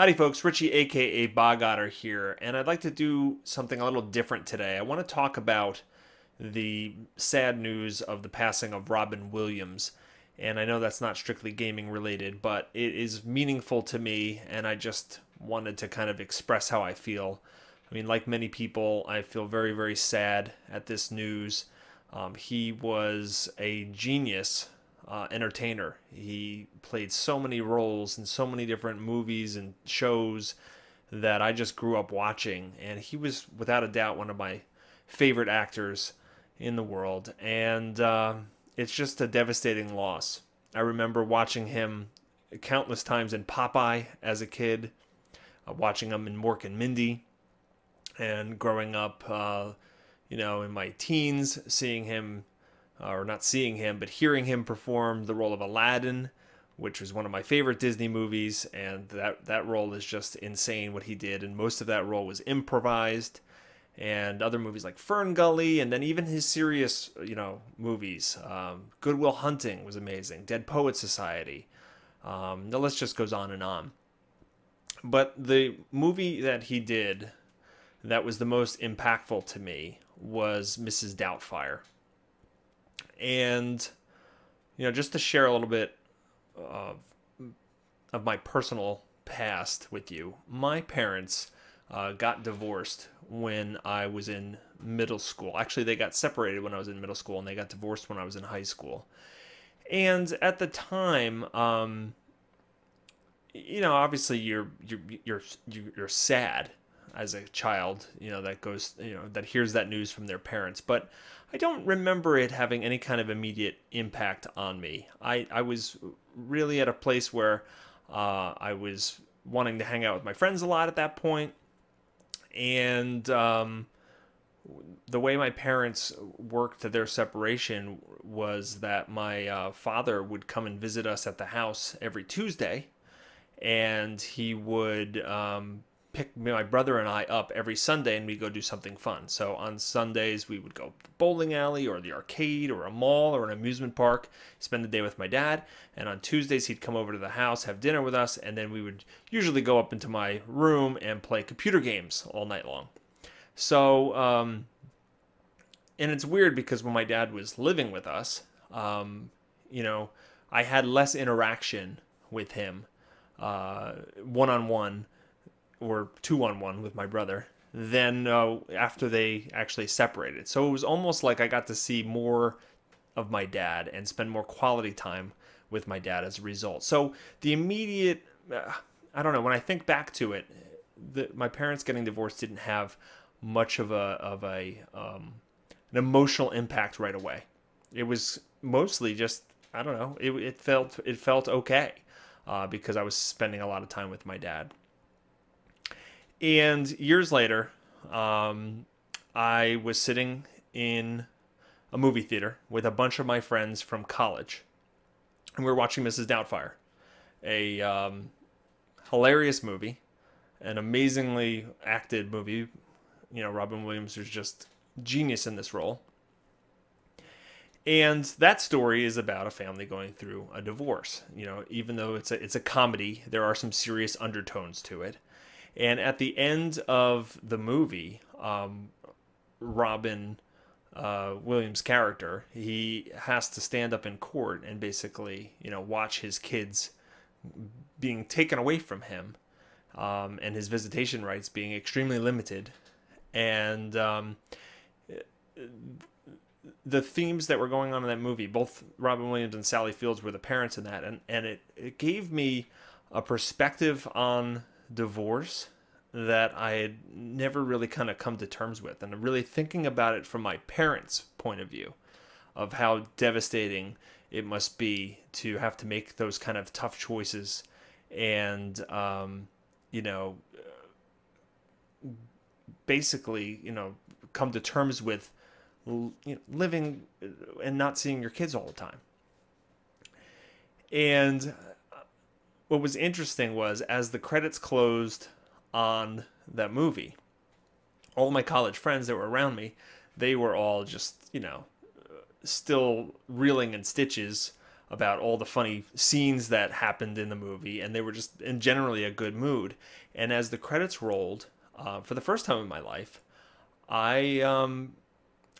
Howdy folks, Richie aka Bog Otter here, and I'd like to do something a little different today. I want to talk about the sad news of the passing of Robin Williams. And I know that's not strictly gaming related, but it is meaningful to me, and I just wanted to kind of express how I feel. I mean, like many people, I feel very, very sad at this news. He was a genius entertainer. He played so many roles in so many different movies and shows that I just grew up watching, and he was without a doubt one of my favorite actors in the world. And it's just a devastating loss. I remember watching him countless times in Popeye as a kid, watching him in Mork and Mindy, and growing up, in my teens, seeing him, or not seeing him, but hearing him perform the role of Aladdin, which was one of my favorite Disney movies, and that role is just insane what he did, and most of that role was improvised. And other movies like Fern Gully, and then even his serious, movies. Good Will Hunting was amazing. Dead Poet Society. The list just goes on and on. But the movie that he did that was the most impactful to me was Mrs. Doubtfire. And, just to share a little bit of my personal past with you, my parents got divorced when I was in middle school. Actually, they got separated when I was in middle school, and they got divorced when I was in high school. And at the time, obviously you're sad as a child, that hears that news from their parents. But I don't remember it having any kind of immediate impact on me. I was really at a place where I was wanting to hang out with my friends a lot at that point. And the way my parents worked their separation was that my father would come and visit us at the house every Tuesday, and he would pick my brother and I up every Sunday, and we'd go do something fun. So on Sundays, we would go to the bowling alley or the arcade or a mall or an amusement park, spend the day with my dad. And on Tuesdays, he'd come over to the house, have dinner with us, and then we would usually go up into my room and play computer games all night long. So, and it's weird because when my dad was living with us, I had less interaction with him, one-on-one, or two-on-one with my brother, than after they actually separated. So it was almost like I got to see more of my dad and spend more quality time with my dad as a result. So the immediate, I don't know, when I think back to it, my parents getting divorced didn't have much of an emotional impact right away. It was mostly just, I don't know, it felt okay because I was spending a lot of time with my dad. And years later, I was sitting in a movie theater with a bunch of my friends from college, and we were watching Mrs. Doubtfire, a hilarious movie, an amazingly acted movie. Robin Williams was just genius in this role. And that story is about a family going through a divorce. Even though it's a comedy, there are some serious undertones to it. And at the end of the movie, Robin Williams' character, he has to stand up in court and basically, watch his kids being taken away from him, and his visitation rights being extremely limited. And the themes that were going on in that movie, both Robin Williams and Sally Fields were the parents in that, and it gave me a perspective on divorce that I had never really kind of come to terms with, and I'm really thinking about it from my parents' point of view of how devastating it must be to have to make those kind of tough choices and basically come to terms with living and not seeing your kids all the time. And what was interesting was, as the credits closed on that movie, all of my college friends that were around me, they were all just, still reeling in stitches about all the funny scenes that happened in the movie, and they were just in generally a good mood. And as the credits rolled, for the first time in my life, I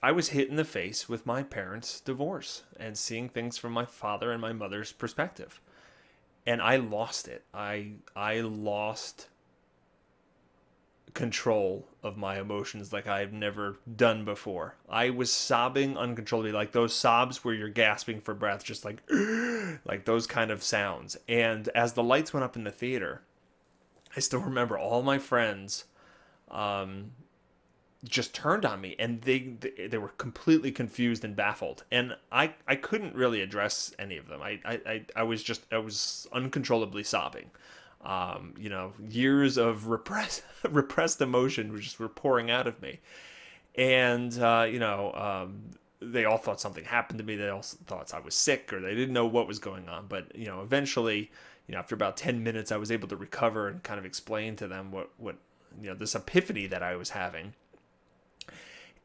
I was hit in the face with my parents' divorce and seeing things from my father and my mother's perspective, and I lost it. I lost control of my emotions like I've never done before. I was sobbing uncontrollably, like those sobs where you're gasping for breath, just like like those kind of sounds. And as the lights went up in the theater, I still remember all my friends um, just turned on me, and they were completely confused and baffled, and I couldn't really address any of them. I was uncontrollably sobbing. You know, years of repressed emotion just were pouring out of me, and they all thought something happened to me. They all thought I was sick, or they didn't know what was going on. But eventually, after about 10 minutes, I was able to recover and kind of explain to them what this epiphany that I was having.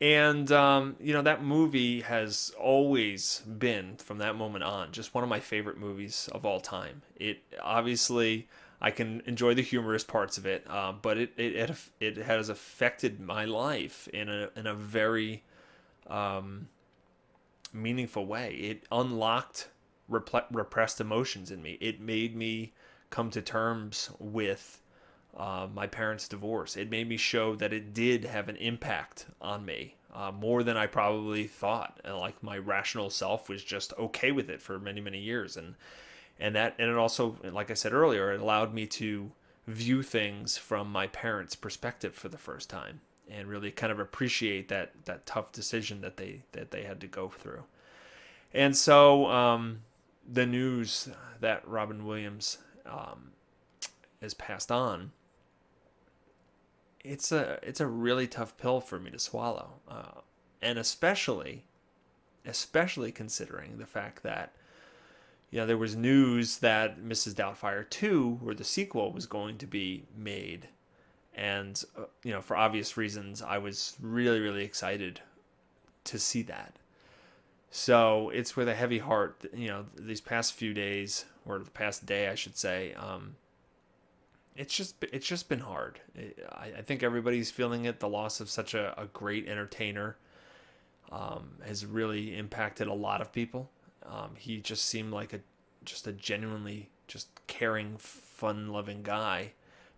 And that movie has always been, from that moment on, just one of my favorite movies of all time. It obviously, I can enjoy the humorous parts of it, but it has affected my life in a very meaningful way. It unlocked repressed emotions in me. It made me come to terms with my parents' divorce. It made me show that it did have an impact on me, more than I probably thought. And like my rational self was just okay with it for many, many years. And it also, like I said earlier, it allowed me to view things from my parents' perspective for the first time, and really kind of appreciate that tough decision that they had to go through. And so the news that Robin Williams has passed on, it's a really tough pill for me to swallow, and especially considering the fact that there was news that Mrs. Doubtfire 2, or the sequel, was going to be made, and for obvious reasons, I was really, really excited to see that. So it's with a heavy heart, these past few days, or the past day, I should say. It's just been hard. I think everybody's feeling it. The loss of such a great entertainer has really impacted a lot of people. He just seemed like a genuinely just caring, fun-loving guy,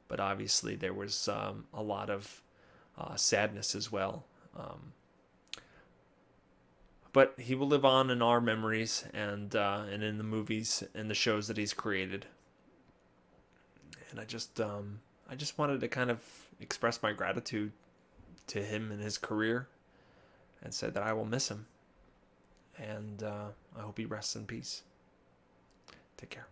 but obviously there was a lot of sadness as well. But he will live on in our memories, and in the movies and the shows that he's created. And I just wanted to kind of express my gratitude to him and his career, and say that I will miss him, and I hope he rests in peace. Take care.